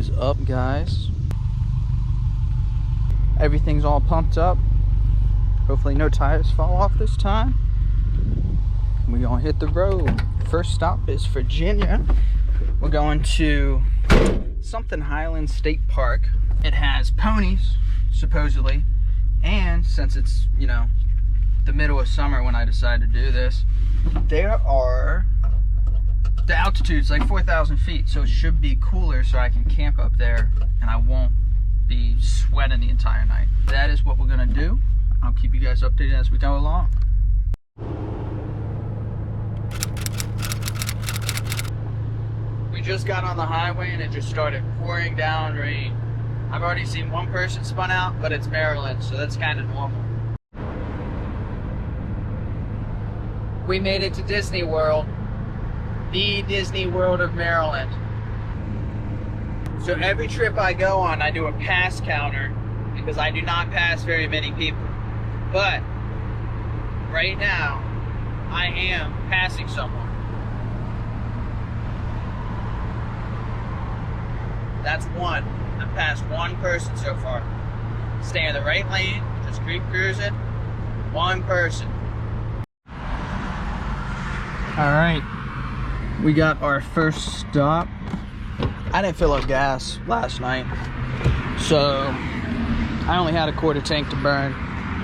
is up, guys? Everything's all pumped up. Hopefully no tires fall off this time. We're gonna hit the road. First stop is Virginia. We're going to something Highland State Park. It has ponies, supposedly, and since it's, you know, the middle of summer when I decided to do this, the altitude's like 4,000 feet, so it should be cooler so I can camp up there and I won't be sweating the entire night. That is what we're gonna do. I'll keep you guys updated as we go along. We just got on the highway and it just started pouring down rain. I've already seen one person spun out, but it's Maryland, so that's kind of normal. We made it to Disney World, the Disney World of Maryland. So every trip I go on, I do a pass counter because I do not pass very many people. But right now, I am passing someone. That's one. I've passed one person so far. Stay in the right lane, just keep cruising. One person. Alright, we got our first stop. I didn't fill up gas last night, so I only had a quarter tank to burn.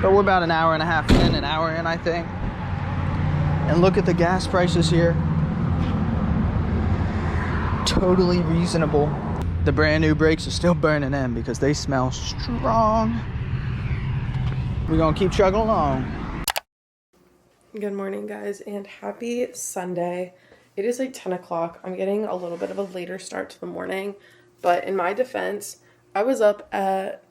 But we're about an hour and a half in, an hour in, I think. And look at the gas prices here. Totally reasonable. The brand new brakes are still burning in because they smell strong. We're gonna keep chugging along. Good morning, guys, and happy Sunday. It is like 10 o'clock. I'm getting a little bit of a later start to the morning, but in my defense, I was up at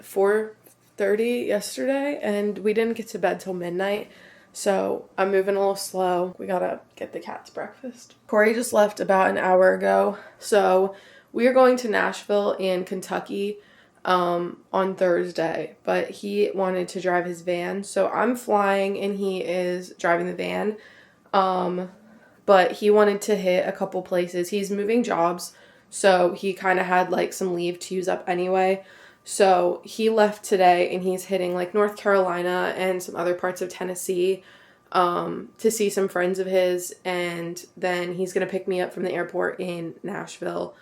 4:30 yesterday, and we didn't get to bed till midnight, so I'm moving a little slow. We gotta get the cats breakfast. Corey just left about an hour ago, so we are going to Nashville and Kentucky on Thursday, but he wanted to drive his van, so I'm flying and he is driving the van. But he wanted to hit a couple places. He's moving jobs, so he kind of had like some leave to use up anyway. So he left today and he's hitting like North Carolina and some other parts of Tennessee to see some friends of his, and then he's gonna pick me up from the airport in Nashville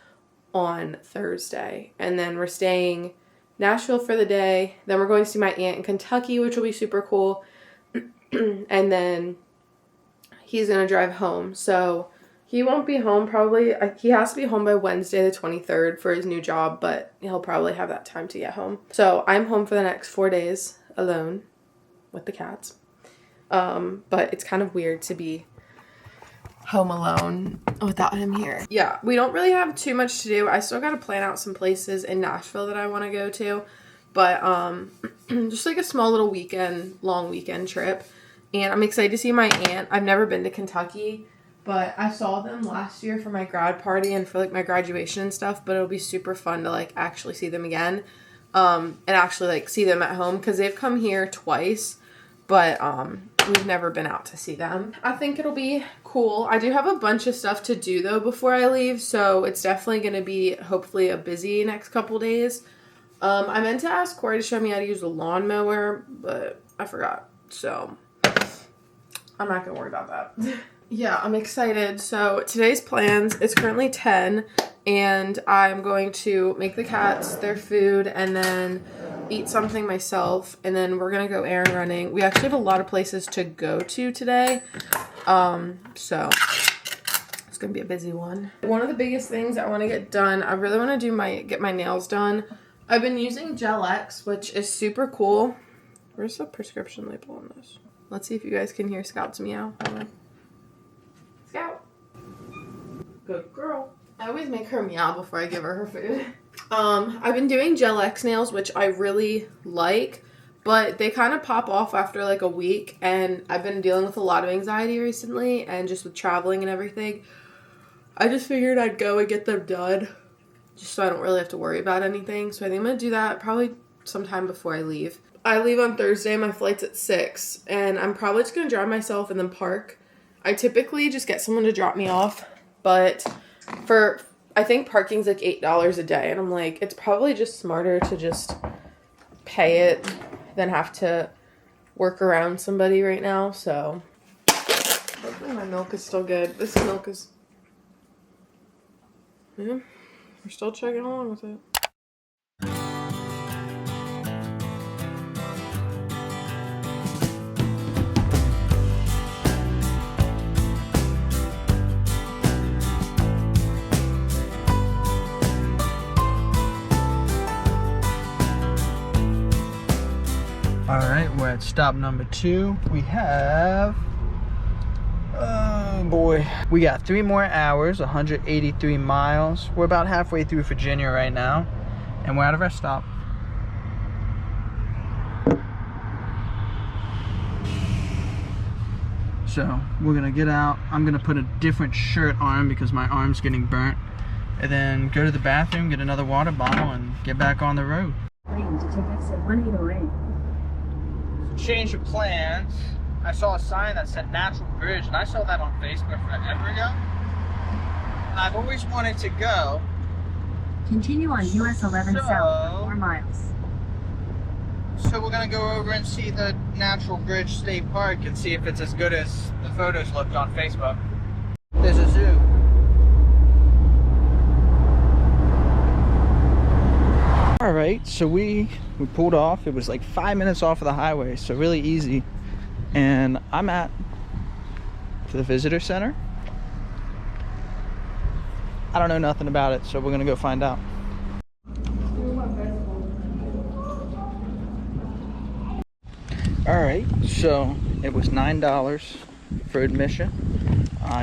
on Thursday, and then we're staying Nashville for the day. Then we're going to see my aunt in Kentucky, which will be super cool. And then he's gonna drive home, so he won't be home probably. He has to be home by Wednesday the 23rd for his new job, but he'll probably have that time to get home. So I'm home for the next 4 days alone with the cats. But it's kind of weird to be home alone without him here. Yeah, we don't really have too much to do. I still got to plan out some places in Nashville that I want to go to, but just like a small little long weekend trip. And I'm excited to see my aunt. I've never been to Kentucky, but I saw them last year for my grad party and for like my graduation and stuff, but it'll be super fun to like actually see them again, and actually like see them at home, because they've come here twice, but we've never been out to see them. I think it'll be cool. I do have a bunch of stuff to do though before I leave, so it's definitely going to be hopefully a busy next couple days. I meant to ask Corey to show me how to use a lawnmower, but I forgot, so I'm not going to worry about that. Yeah, I'm excited. So today's plans, it's currently 10, and I'm going to make the cats their food and then eat something myself, and then we're going to go errand running. We actually have a lot of places to go to today, so it's going to be a busy one. One of the biggest things I want to get done, I really want to get my nails done. I've been using Gel X, which is super cool. Where's the prescription label on this? Let's see if you guys can hear Scout's meow. Hold on. Scout. Good girl. I always make her meow before I give her food. I've been doing Gel X nails, which I really like, but they kind of pop off after like a week, and I've been dealing with a lot of anxiety recently, and just with traveling and everything. I just figured I'd go and get them done, just so I don't really have to worry about anything. So I think I'm going to do that probably sometime before I leave. I leave on Thursday. My flight's at 6, and I'm probably just going to drive myself and then park. I typically just get someone to drop me off, but for I think parking's like $8 a day, and I'm like, it's probably just smarter to just pay it than have to work around somebody right now. So hopefully my milk is still good. This milk is, yeah, we're still chugging along with it. All right, we're at stop number 2. We have, oh boy, we got 3 more hours, 183 miles. We're about halfway through Virginia right now, and we're at a rest stop. So we're gonna get out. I'm gonna put a different shirt on because my arm's getting burnt, and then go to the bathroom, get another water bottle, and get back on the road. To take exit 1808. Change of plans. I saw a sign that said Natural Bridge, and I saw that on Facebook forever ago. And I've always wanted to go. Continue on US 11 south for 4 miles. So we're gonna go over and see the Natural Bridge State Park and see if it's as good as the photos looked on Facebook. There's a zoo. All right, so we pulled off. It was like 5 minutes off of the highway, so really easy. And I'm at the visitor center. I don't know nothing about it, so we're gonna go find out. All right, so it was $9 for admission.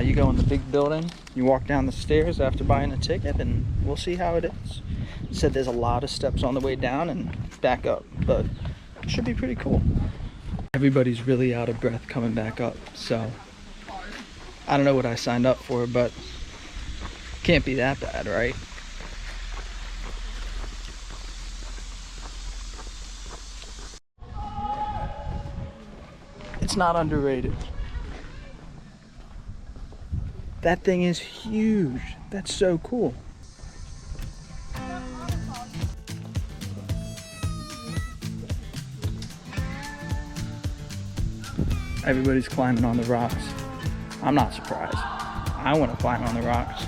You go in the big building, you walk down the stairs after buying a ticket, and we'll see how it is. It said there's a lot of steps on the way down and back up, but it should be pretty cool. Everybody's really out of breath coming back up, so I don't know what I signed up for, but can't be that bad, right? It's not underrated. That thing is huge. That's so cool. Everybody's climbing on the rocks. I'm not surprised. I want to climb on the rocks.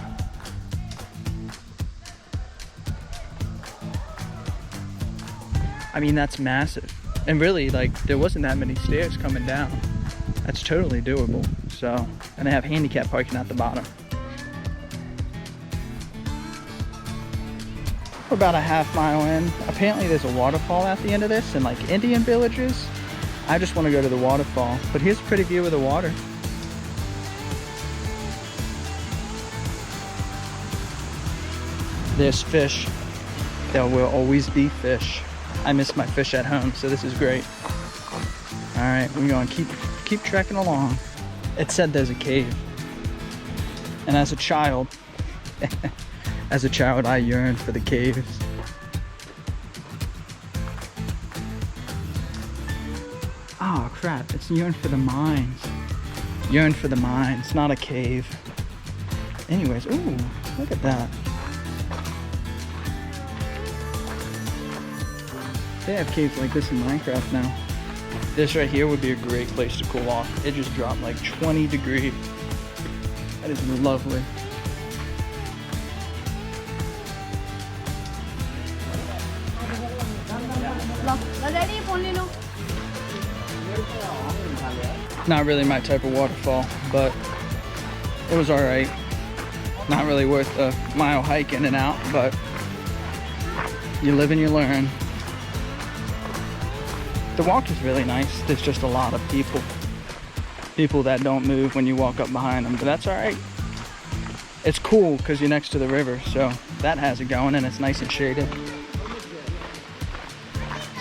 I mean, that's massive. And really, like, there wasn't that many stairs coming down. That's totally doable. So, and they have handicap parking at the bottom. We're about a half mile in. Apparently there's a waterfall at the end of this, and like Indian villages. I just want to go to the waterfall, but here's a pretty view of the water. There's fish. There will always be fish. I miss my fish at home, so this is great. All right, we're going to keep trekking along. It said there's a cave, and as a child, I yearned for the caves. Oh crap, it's yearn for the mines. Yearn for the mines, not a cave. Anyways, ooh, look at that. They have caves like this in Minecraft now. This right here would be a great place to cool off. It just dropped like 20 degrees. That is lovely. Not really my type of waterfall, but it was all right. Not really worth a mile hike in and out, but you live and you learn. The walk is really nice. There's just a lot of people that don't move when you walk up behind them, but that's all right. It's cool because you're next to the river, so that has it going, and it's nice and shaded.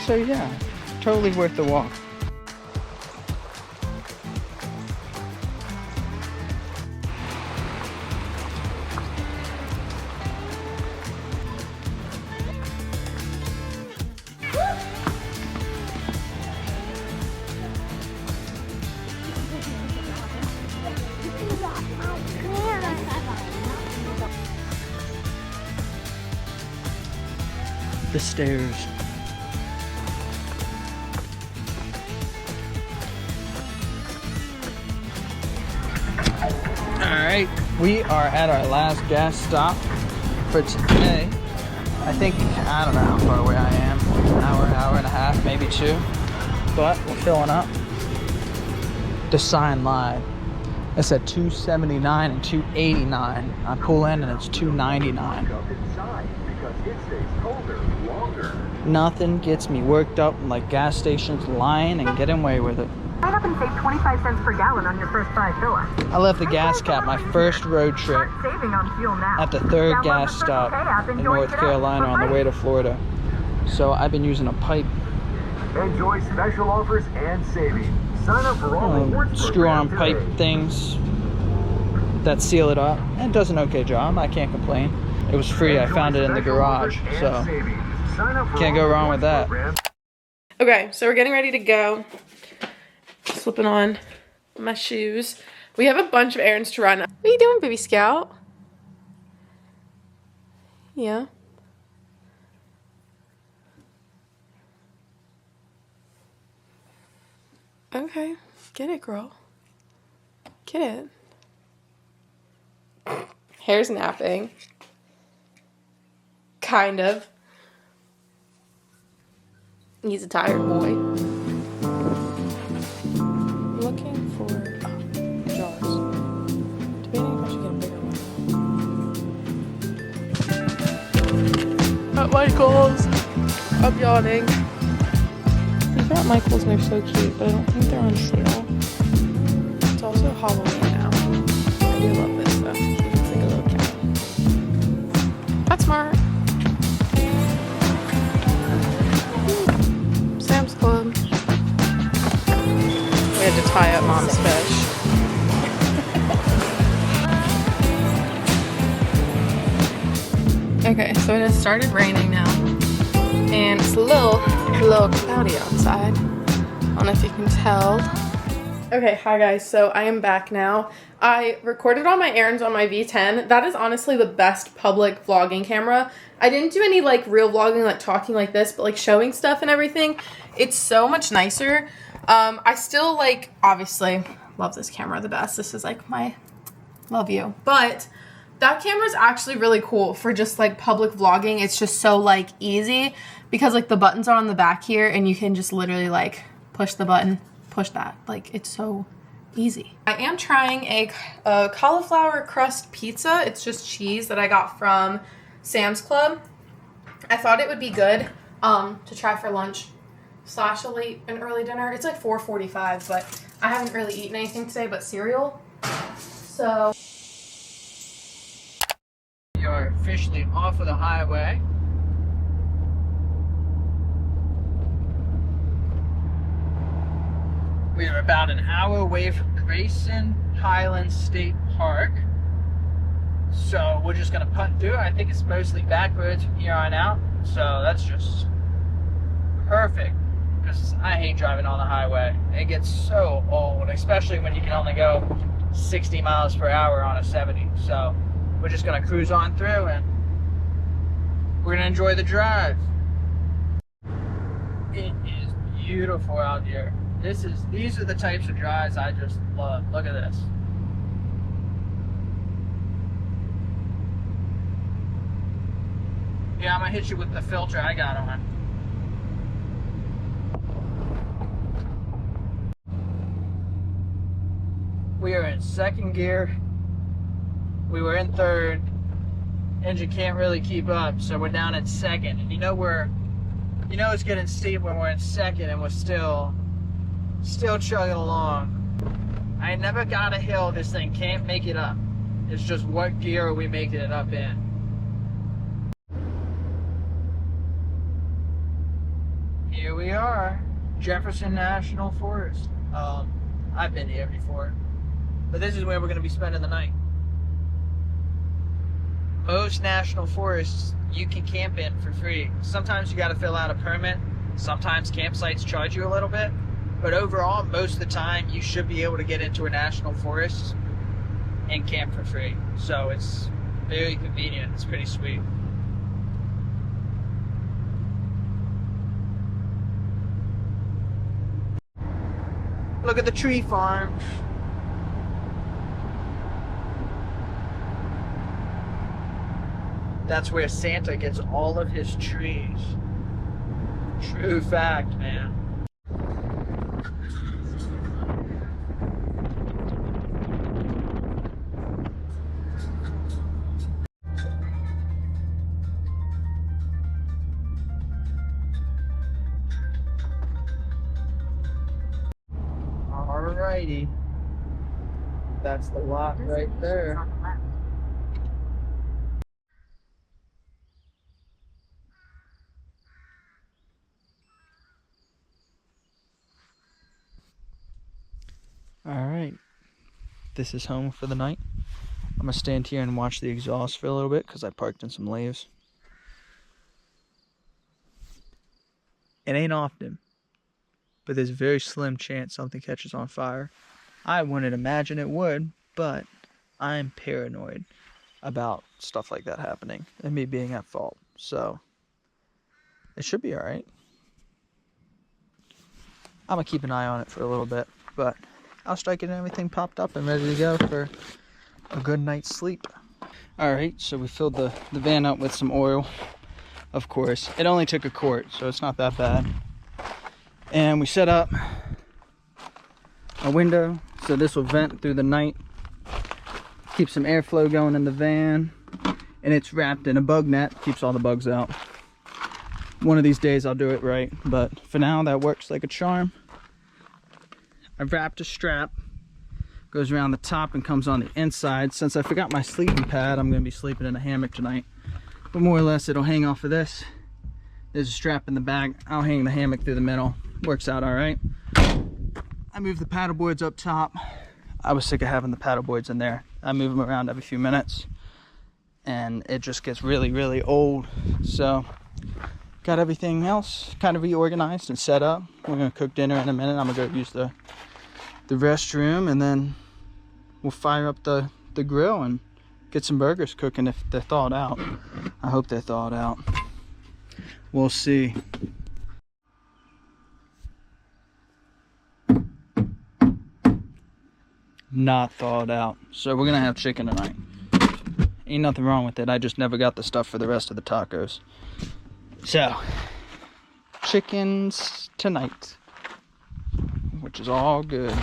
So yeah, totally worth the walk. the stairs. Alright, we are at our last gas stop for today. I think, I don't know how far away I am. An hour and a half, maybe 2. But we're filling up. The sign lied. It said 279 and 289. I pull in and it's 299. Nothing gets me worked up like gas stations lying and getting away with it. Sign up and save 25 cents per gallon on your first 5 fill-ups. I left the gas cap my first road trip Start saving on fuel now. at the third Download gas the stop Circle K app and in join North today Carolina for on the free. way to Florida. So I've been using a pipe. Enjoy special offers and savings. Sign up for all rewards Screw-on program pipe today. things that seal it up. It does an okay job. I can't complain. It was free. I found it in the garage, so can't go wrong with that. Okay, so we're getting ready to go. Slipping on my shoes. We have a bunch of errands to run. What are you doing, baby scout? Yeah. Okay, get it, girl. Get it. Hair's napping. Kind of. He's a tired boy. Looking for jars. Debating if I should get a bigger one. At Michael's. I'm yawning. These are at Michael's and they're so cute, but I don't think they're on sale. It's also Halloween now. I do love this though. He looks like a little cat. That's smart. Sam's Club. We had to tie up Mom's fish. Okay, so it has started raining now. And it's a little cloudy outside. I don't know if you can tell. Okay, hi guys, so I am back now. I recorded all my errands on my V10. That is honestly the best public vlogging camera. I didn't do any like real vlogging, like talking like this, but like showing stuff and everything. It's so much nicer. I still like, obviously, love this camera the best. This is like my, love you. But that camera is actually really cool for just like public vlogging. It's just so like easy because like the buttons are on the back here and you can just literally like push the button, push that. Like it's so easy. I am trying a cauliflower crust pizza. It's just cheese that I got from Sam's Club. I thought it would be good to try for lunch / an early dinner. It's like 4:45, but I haven't really eaten anything today but cereal. So You're officially off of the highway. We are about an hour away from Grayson Highlands State Park. So we're just gonna punt through. I think it's mostly back roads from here on out. So that's just perfect. Because I hate driving on the highway. It gets so old, especially when you can only go 60 miles per hour on a 70. So we're just gonna cruise on through and we're gonna enjoy the drive. It is beautiful out here. These are the types of drives I just love. Look at this. Yeah, I'm gonna hit you with the filter I got on. We are in second gear. We were in third. Engine can't really keep up, so we're down in second. And you know it's getting steep when we're in second and we're still chugging along. I never got a hill this thing can't make it up. It's just what gear are we making it up in. Here we are, Jefferson National Forest. I've been here before, but this is where we're going to be spending the night. Most national forests you can camp in for free. Sometimes you got to fill out a permit. Sometimes campsites charge you a little bit. But overall, most of the time, you should be able to get into a national forest and camp for free. So it's very convenient. It's pretty sweet. Look at the tree farm. That's where Santa gets all of his trees. True fact, man. Alrighty. That's the lot right there. Alright. This is home for the night. I'm gonna stand here and watch the exhaust for a little bit because I parked in some leaves. It ain't often, but there's a very slim chance something catches on fire. I wouldn't imagine it would, but I'm paranoid about stuff like that happening and me being at fault. So it should be alright. I'm gonna keep an eye on it for a little bit, but I'll strike it and everything popped up and ready to go for a good night's sleep. Alright, so we filled the van up with some oil. Of course, it only took a quart, so it's not that bad. And we set up a window so this will vent through the night, keep some airflow going in the van, and it's wrapped in a bug net, keeps all the bugs out. One of these days I'll do it right, but for now that works like a charm. I've wrapped a strap, goes around the top and comes on the inside. Since I forgot my sleeping pad, I'm going to be sleeping in a hammock tonight. But more or less it'll hang off of this. There's a strap in the back. I'll hang the hammock through the middle. Works out alright. I moved the paddle boards up top. I was sick of having the paddle boards in there. I move them around every few minutes and it just gets really, really old. So got everything else kind of reorganized and set up. We're going to cook dinner in a minute. I'm going to go use the restroom and then we'll fire up the grill and get some burgers cooking if they're thawed out. I hope they're thawed out. We'll see. Not thawed out. So we're gonna have chicken tonight. Ain't nothing wrong with it. I just never got the stuff for the rest of the tacos. So, chickens tonight, which is all good.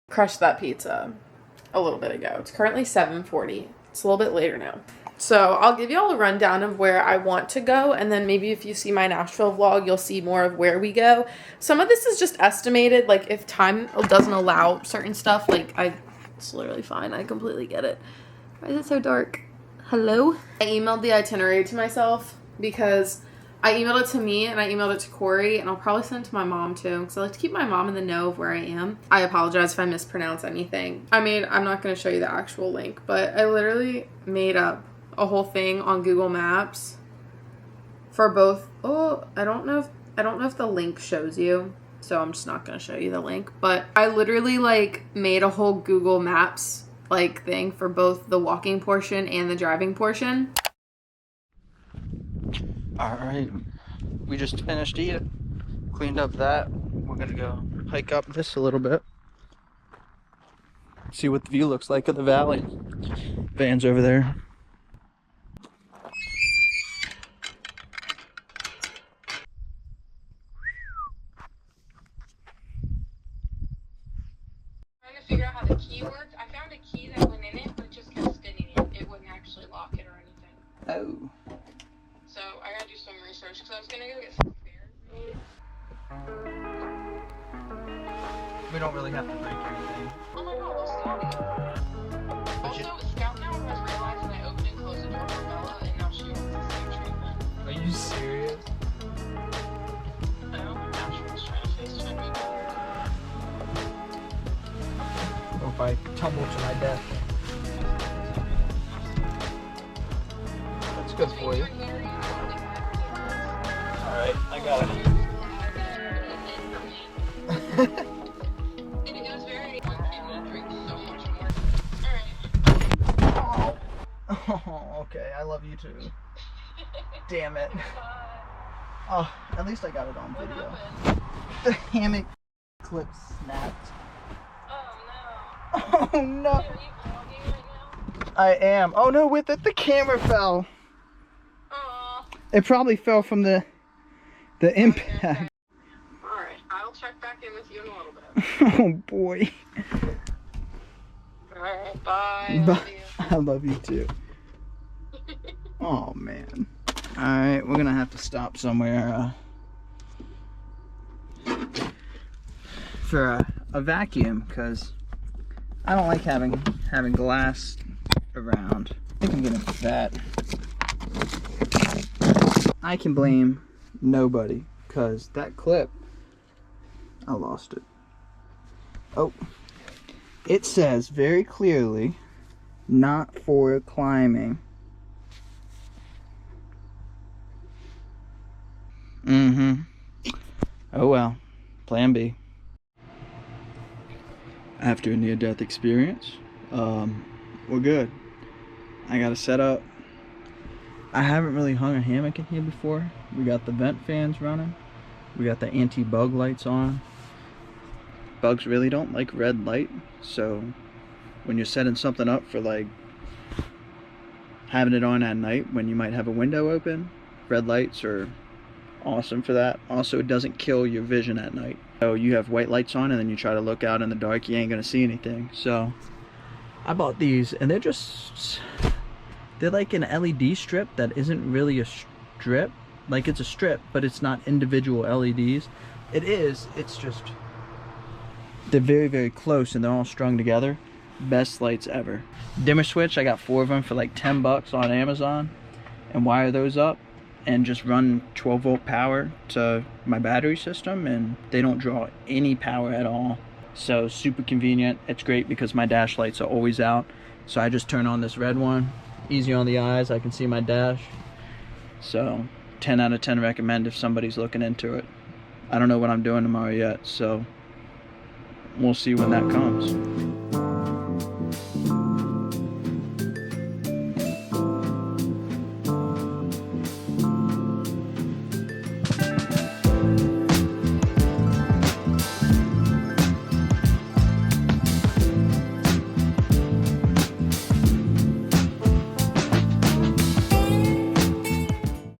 Crushed that pizza a little bit ago. It's currently 7:40. It's a little bit later now. So I'll give you all a rundown of where I want to go, and then maybe if you see my Nashville vlog, you'll see more of where we go. Some of this is just estimated, like if time doesn't allow certain stuff, like it's literally fine. I completely get it. Why is it so dark? Hello? I emailed the itinerary to myself because I emailed it to me and I emailed it to Corey, and I'll probably send it to my mom too because I like to keep my mom in the know of where I am. I apologize if I mispronounce anything. I'm not going to show you the actual link, but I literally made up a whole thing on Google Maps for both. Oh, I don't know if the link shows you, so I'm just not going to show you the link, but I literally like made a whole Google Maps like thing for both the walking portion and the driving portion. Alright, we just finished eating, cleaned up that. We're gonna go hike up this a little bit, see what the view looks like of the valley. Van's over there. Trying to figure out how the key worked. I found a key that went in it, but it just kept spinning it. It wouldn't actually lock it or anything. Oh. So I gotta do some research because I was gonna go get some spares. We don't really have to break anything. Oh my god, they'll still be. Also, Scout now has realized that I opened and closed the door for Bella, and now she wants the same treatment. Are you serious? I opened Nashville's trying to FaceTime me. Or if I tumble to my death. good for you. Alright, I got it. Oh, okay, I love you too. Damn it. Oh, at least I got it on video. The hammock clip snapped. Oh no. Oh no. I am. Oh no, with it, the camera fell. It probably fell from the impact. Alright, I'll check back in with you in a little bit. Oh boy. Alright, bye. Bye. I love you too. Oh man. Alright, we're gonna have to stop somewhere for a vacuum, because I don't like having glass around. I think I'm getting fat. I can blame nobody, because that clip, I lost it. Oh, it says very clearly, not for climbing. Oh well, plan B. After a near-death experience, we're good. I got it set up. I haven't really hung a hammock in here before. We got the vent fans running. We got the anti-bug lights on. Bugs really don't like red light, so when you're setting something up for like having it on at night when you might have a window open, red lights are awesome for that. Also, it doesn't kill your vision at night. So you have white lights on and then you try to look out in the dark, you ain't gonna see anything. So I bought these, and they're like an LED strip that isn't really a strip. Like, it's a strip, but it's not individual LEDs. It's just, they're very, very close and they're all strung together. Best lights ever. Dimmer switch, I got 4 of them for like 10 bucks on Amazon, and wire those up and just run 12 volt power to my battery system, and they don't draw any power at all. So super convenient. It's great because my dash lights are always out, so I just turn on this red one. Easy on the eyes, I can see my dash. So 10 out of 10 recommend if somebody's looking into it. I don't know what I'm doing tomorrow yet, so we'll see when that comes.